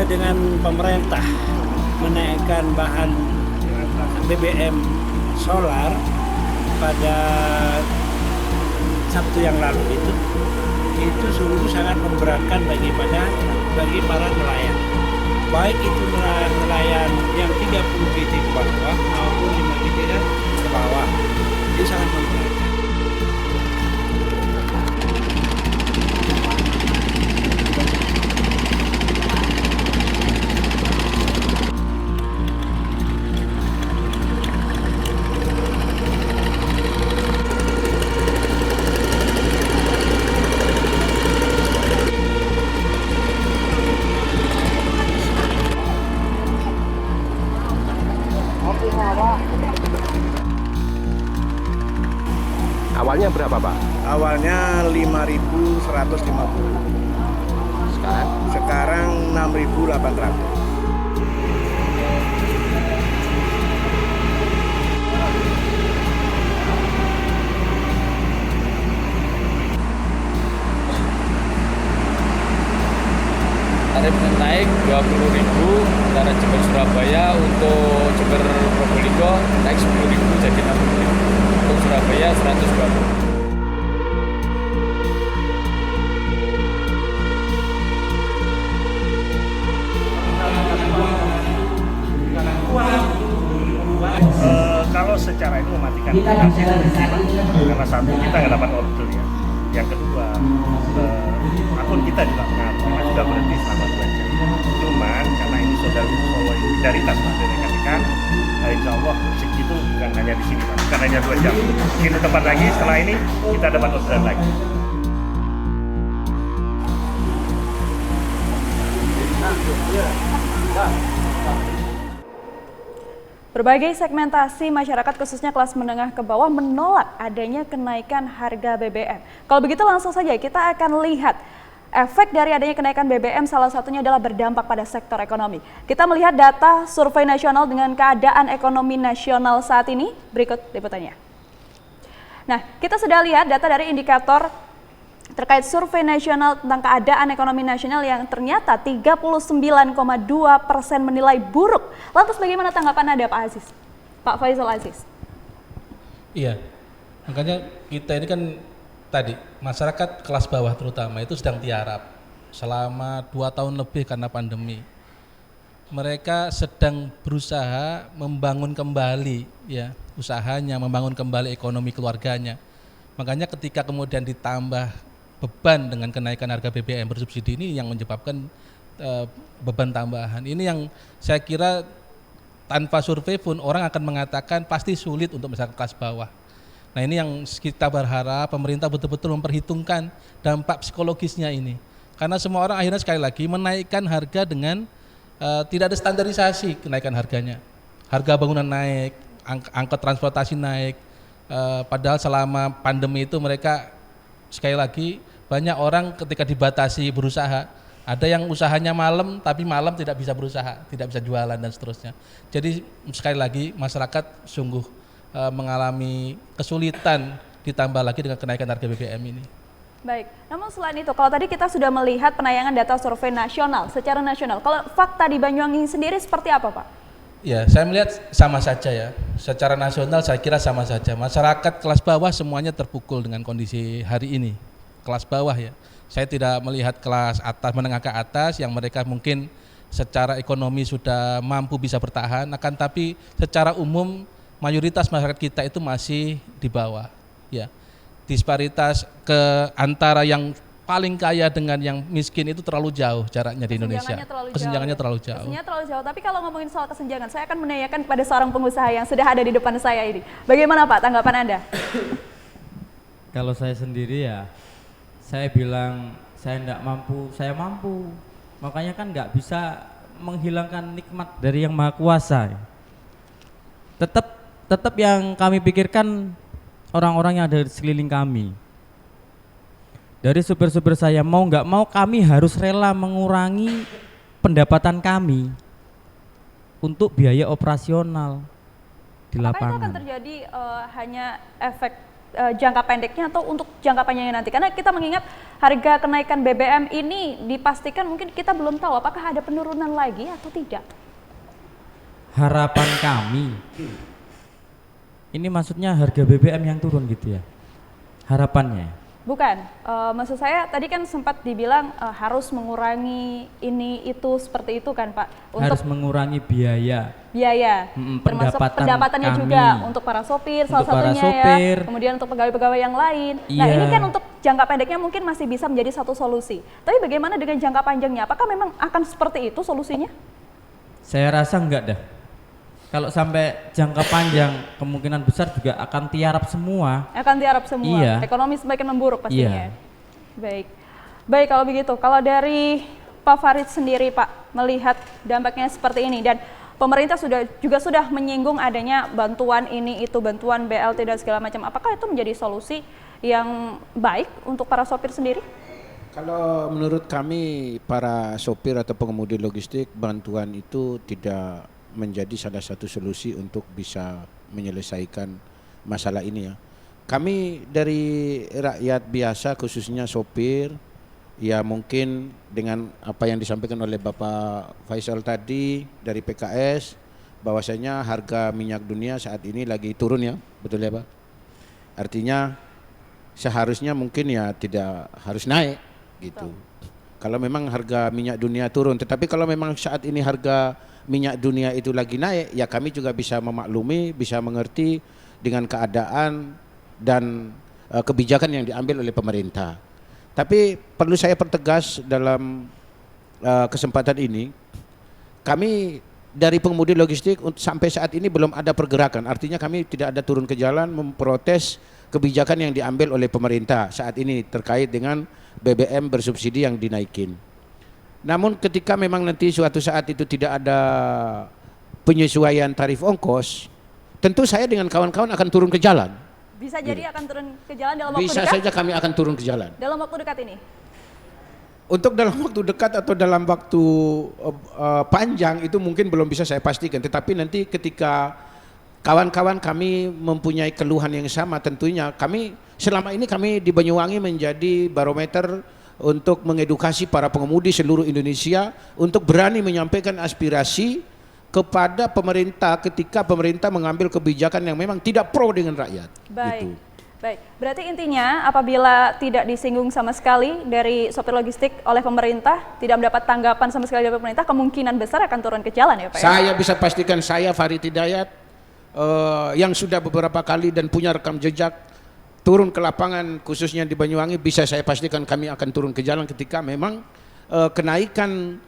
Dengan pemerintah menaikkan bahan BBM solar pada Sabtu yang lalu itu sungguh sangat memberatkan bagi para nelayan, baik itu nelayan yang 30 BT ke bawah maupun 5 BT dan ke bawah, itu sangat memberatkan. Awalnya berapa, Pak? Awalnya 5.150. Sekarang 6.800. Tarifnya naik 20.000 antara Jember Surabaya, untuk Jember Probolinggo naik 10.000 jadi 60.000. Untuk Surabaya 120. Kalau secara ini mematikan karena satu kita nggak dapat order ya, yang kedua akun kita juga mengatur, juga berhenti selama 2 jam. Cuman karena ini solidaritas Pak dari rekan-rekan, insya Allah rezeki itu bukan hanya di sini Pak, bukan hanya 2 jam. Mungkin di tempat lagi setelah ini kita dapat orderan lagi. Berbagai segmentasi masyarakat khususnya kelas menengah ke bawah menolak adanya kenaikan harga BBM. Kalau begitu langsung saja kita akan lihat efek dari adanya kenaikan BBM, salah satunya adalah berdampak pada sektor ekonomi. Kita melihat data survei nasional dengan keadaan ekonomi nasional saat ini. Berikut liputannya. Nah, kita sudah lihat data dari indikator terkait survei nasional tentang keadaan ekonomi nasional yang ternyata 39,2% menilai buruk. Lantas bagaimana tanggapan Anda, Pak Aziz? Pak Faisal Aziz. Iya, makanya kita ini kan tadi masyarakat kelas bawah terutama itu sedang tiarap selama 2 tahun lebih karena pandemi. mereka sedang berusaha membangun kembali ya usahanya, membangun kembali ekonomi keluarganya. Makanya ketika kemudian ditambah beban dengan kenaikan harga BBM bersubsidi ini yang menyebabkan beban tambahan. Ini yang saya kira tanpa survei pun orang akan mengatakan pasti sulit untuk masyarakat kelas bawah. Nah ini yang kita berharap pemerintah betul-betul memperhitungkan dampak psikologisnya ini. Karena semua orang akhirnya sekali lagi menaikkan harga dengan tidak ada standarisasi kenaikan harganya. Harga bangunan naik, angkot transportasi naik. Padahal selama pandemi itu mereka sekali lagi banyak orang ketika dibatasi berusaha, ada yang usahanya malam tapi malam tidak bisa berusaha, tidak bisa jualan dan seterusnya. Jadi sekali lagi masyarakat sungguh mengalami kesulitan ditambah lagi dengan kenaikan harga BBM ini. Baik, namun selain itu, kalau tadi kita sudah melihat penayangan data survei nasional, secara nasional, kalau fakta di Banyuwangi sendiri seperti apa Pak? Ya, saya melihat sama saja ya, secara nasional saya kira sama saja. Masyarakat kelas bawah semuanya terpukul dengan kondisi hari ini, kelas bawah ya. Saya tidak melihat kelas atas, menengah ke atas yang mereka mungkin secara ekonomi sudah mampu bisa bertahan, akan tapi secara umum mayoritas masyarakat kita itu masih di bawah ya. Disparitas ke antara yang paling kaya dengan yang miskin itu terlalu jauh jaraknya di Indonesia. Kesenjangannya terlalu jauh. Kesenjangannya terlalu jauh. Tapi kalau ngomongin soal kesenjangan, saya akan menanyakan kepada seorang pengusaha yang sudah ada di depan saya ini. Bagaimana Pak tanggapan Anda? Kalau saya sendiri ya, saya bilang saya tidak mampu, saya mampu. Makanya kan nggak bisa menghilangkan nikmat dari yang Maha Kuasa. Tetap yang kami pikirkan orang-orang yang ada di sekeliling kami. Dari supir-supir saya mau nggak mau kami harus rela mengurangi pendapatan kami untuk biaya operasional di lapangan. Apakah itu akan terjadi hanya efek jangka pendeknya atau untuk jangka panjangnya nanti? Karena kita mengingat harga kenaikan BBM ini dipastikan mungkin kita belum tahu apakah ada penurunan lagi atau tidak. Harapan kami, ini maksudnya harga BBM yang turun gitu ya, harapannya? Bukan, maksud saya tadi kan sempat dibilang harus mengurangi ini itu seperti itu kan Pak? Untuk harus mengurangi biaya, termasuk pendapatannya kami. Juga untuk para sopir, salah satunya ya, kemudian untuk pegawai-pegawai yang lain. Nah ini kan untuk jangka pendeknya mungkin masih bisa menjadi satu solusi. Tapi bagaimana dengan jangka panjangnya? Apakah memang akan seperti itu solusinya? Saya rasa enggak dah. Kalau sampai jangka panjang kemungkinan besar juga akan tiarap semua. Akan tiarap semua. Iya. Ekonomi semakin memburuk pastinya. Iya. Baik kalau begitu. Kalau dari Pak Farid sendiri Pak melihat dampaknya seperti ini dan pemerintah juga sudah menyinggung adanya bantuan ini itu, bantuan BLT dan segala macam. Apakah itu menjadi solusi yang baik untuk para sopir sendiri? Kalau menurut kami para sopir atau pengemudi logistik, bantuan itu tidak menjadi salah satu solusi untuk bisa menyelesaikan masalah ini ya. Kami dari rakyat biasa khususnya sopir ya mungkin dengan apa yang disampaikan oleh Bapak Faisal tadi dari PKS bahwasanya harga minyak dunia saat ini lagi turun ya, betul ya Pak? Artinya seharusnya mungkin ya tidak harus naik gitu. Kalau memang harga minyak dunia turun, tetapi kalau memang saat ini harga minyak dunia itu lagi naik, ya kami juga bisa memaklumi, bisa mengerti dengan keadaan dan kebijakan yang diambil oleh pemerintah. Tapi perlu saya pertegas dalam kesempatan ini, kami dari pengemudi logistik sampai saat ini belum ada pergerakan. Artinya kami tidak ada turun ke jalan memprotes kebijakan yang diambil oleh pemerintah saat ini terkait dengan BBM bersubsidi yang dinaikin. Namun ketika memang nanti suatu saat itu tidak ada penyesuaian tarif ongkos, tentu saya dengan kawan-kawan akan turun ke jalan. Bisa jadi akan turun ke jalan dalam waktu dekat? Bisa saja kami akan turun ke jalan. Dalam waktu dekat ini? Untuk dalam waktu dekat atau dalam waktu panjang itu mungkin belum bisa saya pastikan. Tetapi nanti ketika kawan-kawan kami mempunyai keluhan yang sama, tentunya kami selama ini kami di Banyuwangi menjadi barometer untuk mengedukasi para pengemudi seluruh Indonesia untuk berani menyampaikan aspirasi kepada pemerintah ketika pemerintah mengambil kebijakan yang memang tidak pro dengan rakyat. Baik. Gitu. Baik, berarti intinya apabila tidak disinggung sama sekali dari sopir logistik oleh pemerintah, tidak mendapat tanggapan sama sekali dari pemerintah, kemungkinan besar akan turun ke jalan ya Pak? Saya bisa pastikan, saya Farid Hidayat yang sudah beberapa kali dan punya rekam jejak turun ke lapangan khususnya di Banyuwangi, bisa saya pastikan kami akan turun ke jalan ketika memang kenaikan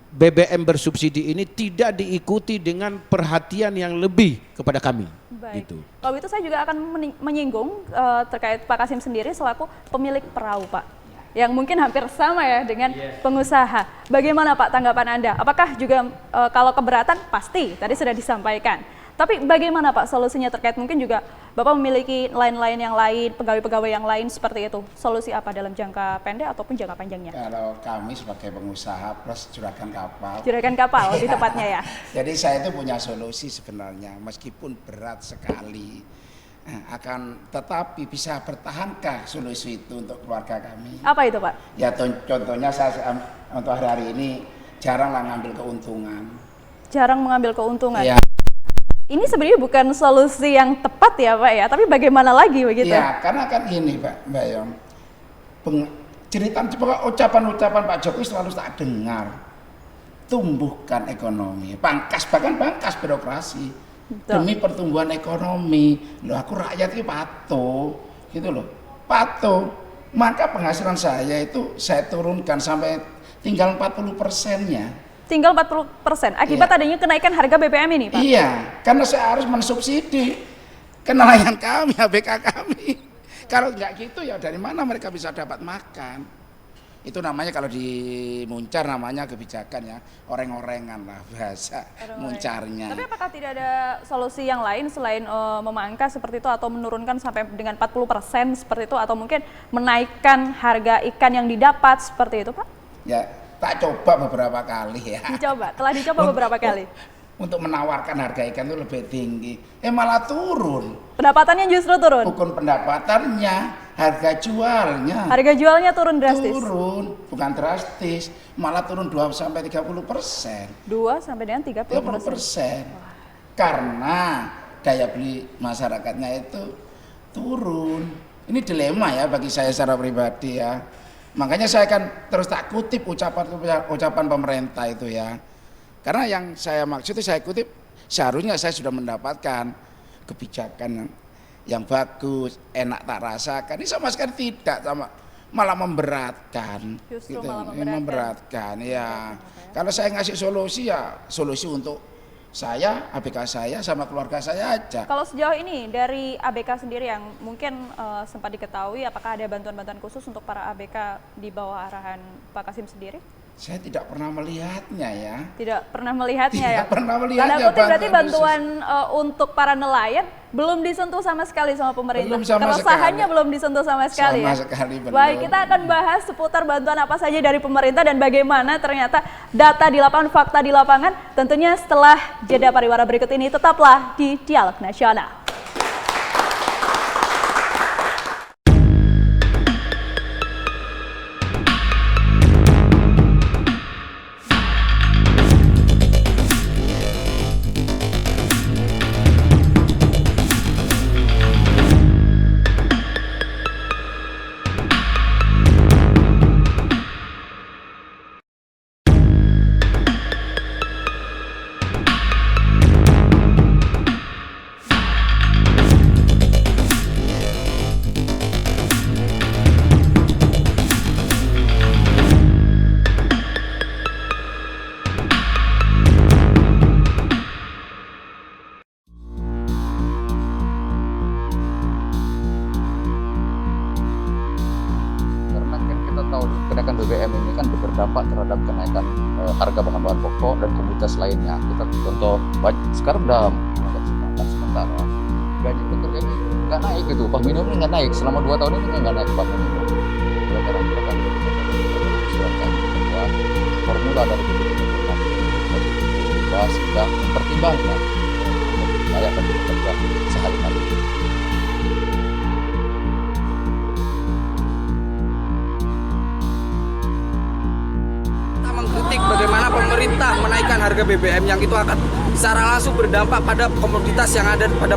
BBM bersubsidi ini tidak diikuti dengan perhatian yang lebih kepada kami. Baik. Gitu. Kalau itu saya juga akan menyinggung terkait Pak Kasim sendiri selaku pemilik perahu Pak, yang mungkin hampir sama ya dengan pengusaha. Bagaimana Pak tanggapan Anda? Apakah juga kalau keberatan pasti tadi sudah disampaikan. Tapi bagaimana Pak solusinya terkait mungkin juga Bapak memiliki nelayan-nelayan yang lain, pegawai-pegawai yang lain seperti itu. Solusi apa dalam jangka pendek ataupun jangka panjangnya? Kalau kami sebagai pengusaha plus juragan kapal. Juragan kapal lebih tepatnya ya. Jadi saya itu punya solusi sebenarnya, meskipun berat sekali. Akan tetapi bisa bertahankah solusi itu untuk keluarga kami? Apa itu Pak? Ya contohnya saya untuk hari ini jarang lah ngambil keuntungan. Jarang mengambil keuntungan. Ya. Ini sebenarnya bukan solusi yang tepat ya Pak ya, tapi bagaimana lagi begitu? Ya, karena kan ini Mbak Yom, cerita ucapan-ucapan Pak Jokowi selalu tak dengar. Tumbuhkan ekonomi, bahkan pangkas birokrasi. Betul. Demi pertumbuhan ekonomi. Loh, aku rakyat ini patuh, gitu loh. Patuh. Maka penghasilan saya itu saya turunkan sampai tinggal 40%-nya. Tinggal 40% akibat adanya kenaikan harga BBM ini Pak? Iya, karena saya harus mensubsidi ke nelayan kami, ABK kami. Kalau nggak gitu ya dari mana mereka bisa dapat makan? Itu namanya kalau di Muncar namanya kebijakan ya, oreng-orengan lah bahasa muncarnya. Tapi apakah tidak ada solusi yang lain selain memangkas seperti itu atau menurunkan sampai dengan 40% seperti itu atau mungkin menaikkan harga ikan yang didapat seperti itu Pak? Ya, tak coba beberapa kali ya. Telah dicoba beberapa kali. Untuk menawarkan harga ikan itu lebih tinggi, malah turun. Pendapatannya justru turun? Bukan pendapatannya, harga jualnya. Harga jualnya turun drastis? Turun, bukan drastis, malah turun 2-30%. 2 sampai dengan 30%. Karena daya beli masyarakatnya itu turun. Ini dilema ya bagi saya secara pribadi ya. Makanya saya kan terus tak kutip ucapan pemerintah itu ya. Karena yang saya maksud itu saya kutip, seharusnya saya sudah mendapatkan kebijakan yang bagus, enak tak rasakan. Ini sama sekali tidak, malah memberatkan. Justru gitu. malah memberatkan ya. Kalau saya ngasih solusi ya solusi untuk saya, ABK saya sama keluarga saya aja. Kalau sejauh ini dari ABK sendiri yang mungkin sempat diketahui, apakah ada bantuan-bantuan khusus untuk para ABK di bawah arahan Pak Kasim sendiri? Saya tidak pernah melihatnya ya. Tidak pernah melihatnya ya? Tidak pernah melihatnya. Tanda kutip berarti bantuan untuk para nelayan belum disentuh sama sekali sama pemerintah. Keresahannya belum disentuh sama sekali sama ya? Sekali belum. Baik, kita akan bahas seputar bantuan apa saja dari pemerintah dan bagaimana ternyata data di lapangan, fakta di lapangan. Tentunya setelah jeda pariwara berikut ini, tetaplah di Dialog Nasional. kenaikan BBM ini kan berdampak terhadap kenaikan harga bahan-bahan pokok dan komoditas lainnya. Kita contoh, sekarang udah makan sementara gaji pekerja ini nggak naik gitu, upah minimum ini nggak naik selama 2 tahun ini nggak naik upah minimum. Oleh karena itu kan kita bahwa formula dari BPJS dibahas kita mempertimbangkan layak bagi pekerja sehari-hari. Mengkritik bagaimana pemerintah menaikkan harga BBM yang itu akan secara langsung berdampak pada komoditas yang ada pada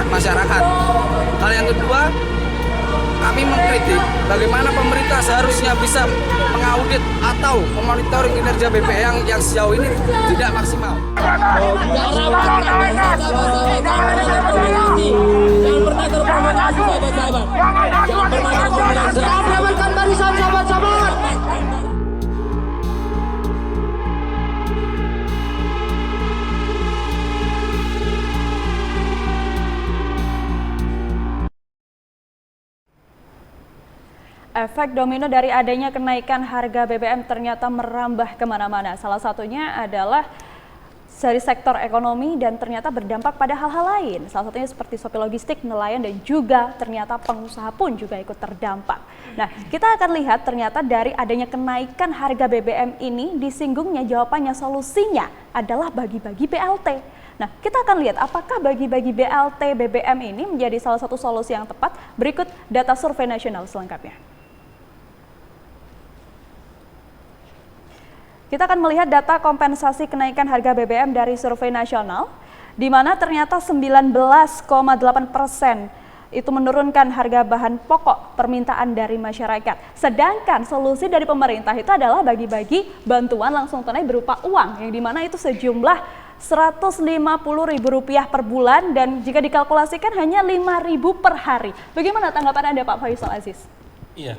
masyarakat. Hal yang kedua, kami mengkritik bagaimana pemerintah seharusnya bisa mengaudit atau memonitoring kinerja BPM yang sejauh ini tidak maksimal. Efek domino dari adanya kenaikan harga BBM ternyata merambah kemana-mana. Salah satunya adalah dari sektor ekonomi dan ternyata berdampak pada hal-hal lain. Salah satunya seperti sopir logistik, nelayan, dan juga ternyata pengusaha pun juga ikut terdampak. Nah, kita akan lihat ternyata dari adanya kenaikan harga BBM ini disinggungnya jawabannya solusinya adalah bagi-bagi BLT. Nah, kita akan lihat apakah bagi-bagi BLT BBM ini menjadi salah satu solusi yang tepat. Berikut data survei nasional selengkapnya. Kita akan melihat data kompensasi kenaikan harga BBM dari survei nasional, di mana ternyata 19,8% itu menurunkan harga bahan pokok permintaan dari masyarakat. Sedangkan solusi dari pemerintah itu adalah bagi-bagi bantuan langsung tunai berupa uang, yang dimana itu sejumlah Rp150.000 per bulan dan jika dikalkulasikan hanya Rp5.000 per hari. Bagaimana tanggapan Anda, Pak Faisal Aziz? Iya,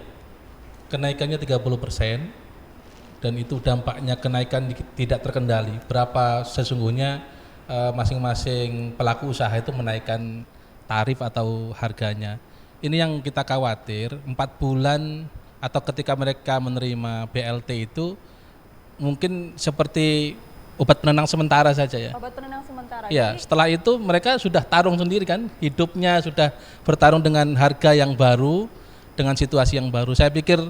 kenaikannya 30%. Dan itu dampaknya kenaikan tidak terkendali. Berapa sesungguhnya masing-masing pelaku usaha itu menaikkan tarif atau harganya. Ini yang kita khawatir, 4 bulan atau ketika mereka menerima BLT itu mungkin seperti obat penenang sementara saja ya. Obat penenang sementara. Ya, setelah itu mereka sudah tarung sendiri kan, hidupnya sudah bertarung dengan harga yang baru, dengan situasi yang baru. Saya pikir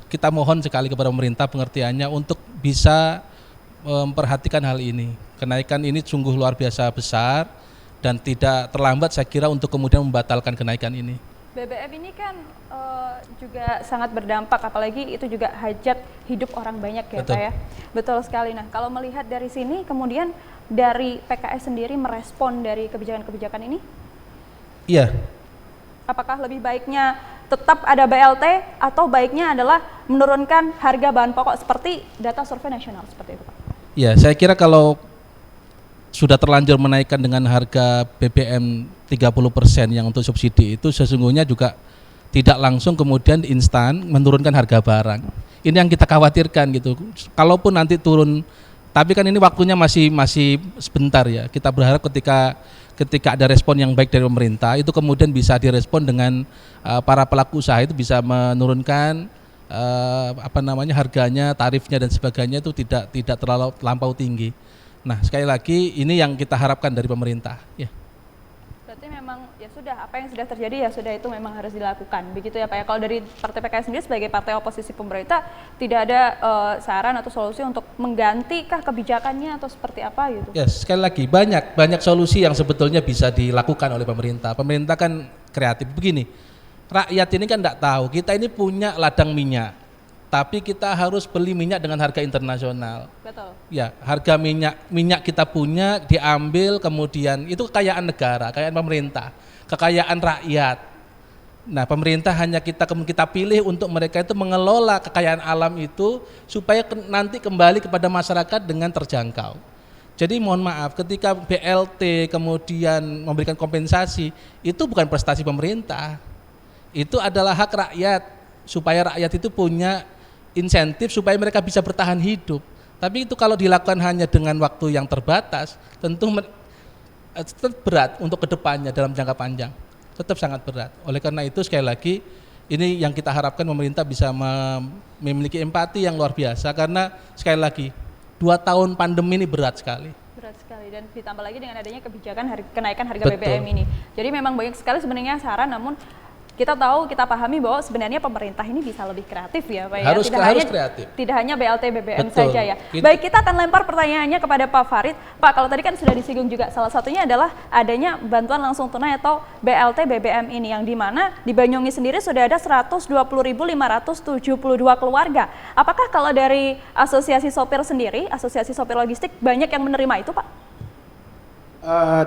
kita mohon sekali kepada pemerintah pengertiannya untuk bisa memperhatikan hal ini. Kenaikan ini sungguh luar biasa besar dan tidak terlambat saya kira untuk kemudian membatalkan kenaikan ini. BBM ini kan juga sangat berdampak, apalagi itu juga hajat hidup orang banyak ya, Betul. Pak ya. Betul sekali. Nah, kalau melihat dari sini, kemudian dari PKS sendiri merespon dari kebijakan-kebijakan ini? Iya. Apakah lebih baiknya tetap ada BLT atau baiknya adalah menurunkan harga bahan pokok seperti data survei nasional seperti itu, Pak? Ya, saya kira kalau sudah terlanjur menaikkan dengan harga BBM 30% yang untuk subsidi itu sesungguhnya juga tidak langsung kemudian instan menurunkan harga barang. Ini yang kita khawatirkan gitu. Kalaupun nanti turun, tapi kan ini waktunya masih sebentar ya. Kita berharap ketika ada respon yang baik dari pemerintah itu kemudian bisa direspon dengan para pelaku usaha itu bisa menurunkan harganya, tarifnya dan sebagainya itu tidak terlalu lampau tinggi. Nah, sekali lagi ini yang kita harapkan dari pemerintah ya. Berarti memang ya sudah apa yang sudah terjadi ya sudah itu memang harus dilakukan. Begitu ya Pak ya. Kalau dari Partai PKS sendiri sebagai partai oposisi pemerintah tidak ada saran atau solusi untuk menggantikah kebijakannya atau seperti apa gitu? Ya, sekali lagi banyak solusi yang sebetulnya bisa dilakukan oleh pemerintah. Pemerintah kan kreatif begini. Rakyat ini kan tidak tahu, kita ini punya ladang minyak, tapi kita harus beli minyak dengan harga internasional. Betul. Ya, harga minyak kita punya diambil, kemudian itu kekayaan negara, kekayaan pemerintah, kekayaan rakyat. Nah, pemerintah hanya kita pilih untuk mereka itu mengelola kekayaan alam itu supaya nanti kembali kepada masyarakat dengan terjangkau. Jadi mohon maaf, ketika BLT kemudian memberikan kompensasi, itu bukan prestasi pemerintah. Itu adalah hak rakyat, supaya rakyat itu punya insentif supaya mereka bisa bertahan hidup. Tapi itu kalau dilakukan hanya dengan waktu yang terbatas, tentu tetap berat untuk kedepannya dalam jangka panjang, tetap sangat berat. Oleh karena itu sekali lagi, ini yang kita harapkan pemerintah bisa memiliki empati yang luar biasa, karena sekali lagi 2 tahun pandemi ini berat sekali. Berat sekali dan ditambah lagi dengan adanya kebijakan kenaikan harga Betul. BBM ini. Jadi memang banyak sekali sebenarnya saran, namun kita tahu, kita pahami bahwa sebenarnya pemerintah ini bisa lebih kreatif ya Pak ya. Harus kreatif. Tidak hanya BLT BBM Betul. saja ya. Baik, kita akan lempar pertanyaannya kepada Pak Farid. Pak, kalau tadi kan sudah disinggung juga salah satunya adalah adanya bantuan langsung tunai atau BLT BBM ini yang dimana di Banyuwangi sendiri sudah ada 120.572 keluarga. Apakah kalau dari asosiasi sopir sendiri, asosiasi sopir logistik banyak yang menerima itu Pak?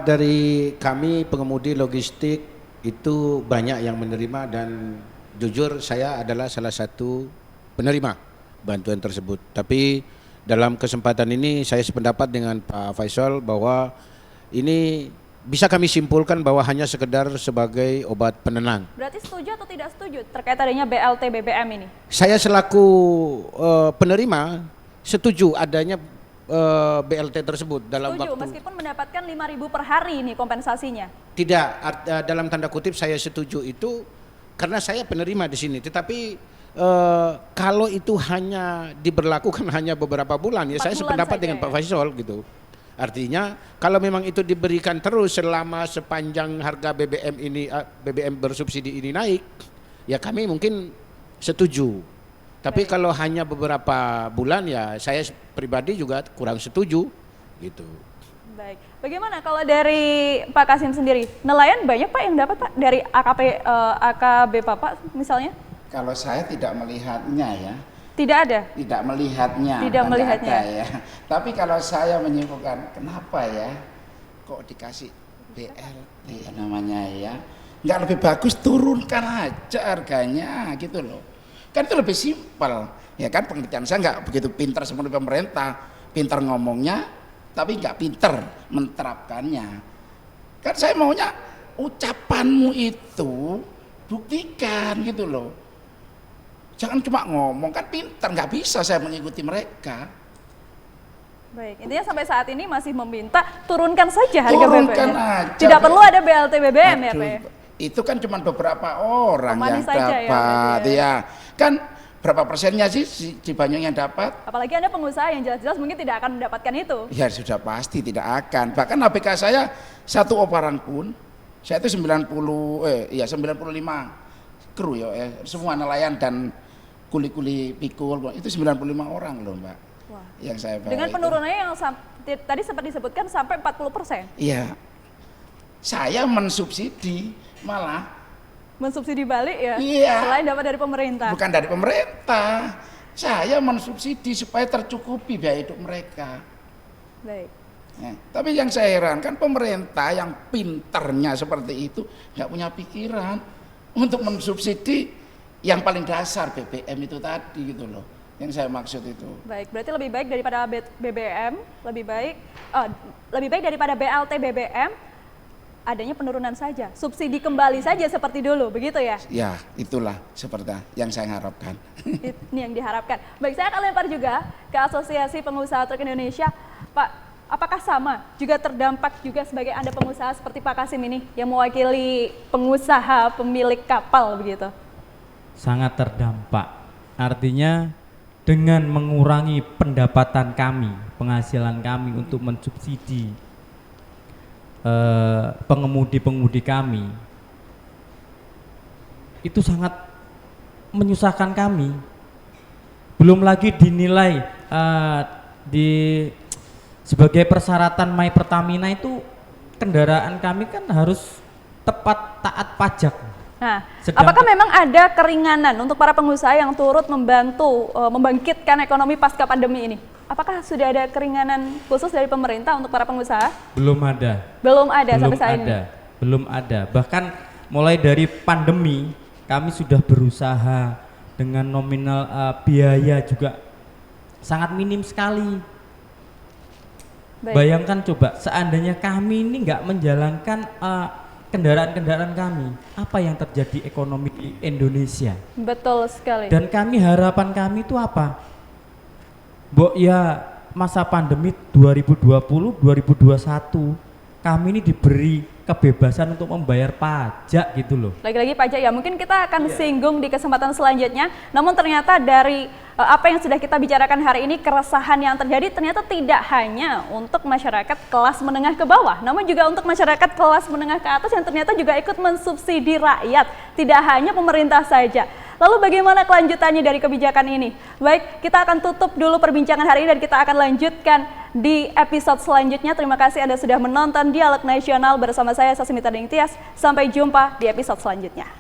Dari kami pengemudi logistik itu banyak yang menerima dan jujur saya adalah salah satu penerima bantuan tersebut. Tapi dalam kesempatan ini saya sependapat dengan Pak Faisal bahwa ini bisa kami simpulkan bahwa hanya sekedar sebagai obat penenang. Berarti setuju atau tidak setuju terkait adanya BLT BBM ini? Saya selaku penerima setuju adanya BLT tersebut dalam Setuju, waktu. meskipun mendapatkan 5.000 per hari ini kompensasinya. Tidak, dalam tanda kutip saya setuju itu karena saya penerima di sini. Tetapi kalau itu hanya diberlakukan hanya beberapa bulan, ya 4 saya bulan sependapat saja dengan ya? Pak Faisal gitu. Artinya kalau memang itu diberikan terus selama sepanjang harga BBM ini BBM bersubsidi ini naik, ya kami mungkin setuju. Tapi kalau hanya beberapa bulan ya saya pribadi juga kurang setuju gitu. Baik, bagaimana kalau dari Pak Kasim sendiri? Nelayan banyak Pak yang dapat Pak dari AKB Bapak misalnya? Kalau saya tidak melihatnya ya, Tidak ada? tidak melihatnya, Tidak bukan melihatnya. ada ya. Tapi kalau saya menyimpulkan, kenapa ya kok dikasih BLT namanya ya? Nggak lebih bagus turunkan aja harganya gitu loh. Kan itu lebih simpel. Ya kan pengertian saya nggak begitu pintar seperti pemerintah, pintar ngomongnya, tapi nggak pintar menerapkannya. Kan saya maunya ucapanmu itu buktikan gitu loh. Jangan cuma ngomong, kan pintar, nggak bisa saya mengikuti mereka. Baik, intinya sampai saat ini masih meminta turunkan saja harga Turunkan BBM. aja. Tidak perlu ada BLT BBM ya Aduh, Pak ya? itu kan cuma beberapa orang Pemanis yang saja ya, dapat berarti ya. Kan berapa persennya sih di Banyuwangi yang dapat? Apalagi Anda pengusaha yang jelas-jelas mungkin tidak akan mendapatkan itu. Ya sudah pasti tidak akan. Bahkan APK saya satu oparan pun, saya itu 95 kru ya, semua nelayan dan kuli-kuli pikul itu 95 orang loh Mbak. Wah. Yang saya bawa Dengan itu. penurunannya yang tadi sempat disebutkan sampai 40%. Iya. Saya mensubsidi malah Mensubsidi balik ya? Iya. Selain dapat dari pemerintah. bukan dari pemerintah. Saya mensubsidi supaya tercukupi biaya hidup mereka. Baik. Ya, tapi yang saya herankan pemerintah yang pintarnya seperti itu nggak punya pikiran untuk mensubsidi yang paling dasar BBM itu tadi gitu loh. Yang saya maksud itu. Baik, berarti lebih baik daripada BBM, lebih baik daripada BLT BBM, adanya penurunan saja, subsidi kembali saja seperti dulu, begitu ya? Ya, itulah seperti yang saya harapkan. Ini yang diharapkan. Baik, saya akan lempar juga ke Asosiasi Pengusaha Truk Indonesia. Pak, apakah sama juga terdampak juga sebagai Anda pengusaha seperti Pak Kasim ini yang mewakili pengusaha pemilik kapal begitu? Sangat terdampak. Artinya dengan mengurangi pendapatan kami, penghasilan kami untuk mensubsidi pengemudi-pengemudi kami, itu sangat menyusahkan kami. Belum lagi dinilai sebagai persyaratan My Pertamina itu kendaraan kami kan harus tepat taat pajak. Nah, Sedangkan- apakah memang ada keringanan untuk para pengusaha yang turut membantu membangkitkan ekonomi pasca pandemi ini? Apakah sudah ada keringanan khusus dari pemerintah untuk para pengusaha? Belum ada. Belum ada sampai saat ini. Belum ada. Bahkan mulai dari pandemi kami sudah berusaha dengan nominal biaya juga sangat minim sekali. Baik. Bayangkan coba seandainya kami ini nggak menjalankan kendaraan-kendaraan kami, apa yang terjadi ekonomi di Indonesia? Betul sekali. Dan harapan kami itu apa? Ya masa pandemi 2020-2021 kami ini diberi kebebasan untuk membayar pajak gitu loh. Lagi-lagi pajak ya, mungkin kita akan singgung di kesempatan selanjutnya. Namun ternyata dari apa yang sudah kita bicarakan hari ini, keresahan yang terjadi ternyata tidak hanya untuk masyarakat kelas menengah ke bawah, namun juga untuk masyarakat kelas menengah ke atas yang ternyata juga ikut mensubsidi rakyat. Tidak hanya pemerintah saja. Lalu bagaimana kelanjutannya dari kebijakan ini? Baik, kita akan tutup dulu perbincangan hari ini dan kita akan lanjutkan di episode selanjutnya. Terima kasih Anda sudah menonton Dialog Nasional bersama saya Sasmita Dengtias. Sampai jumpa di episode selanjutnya.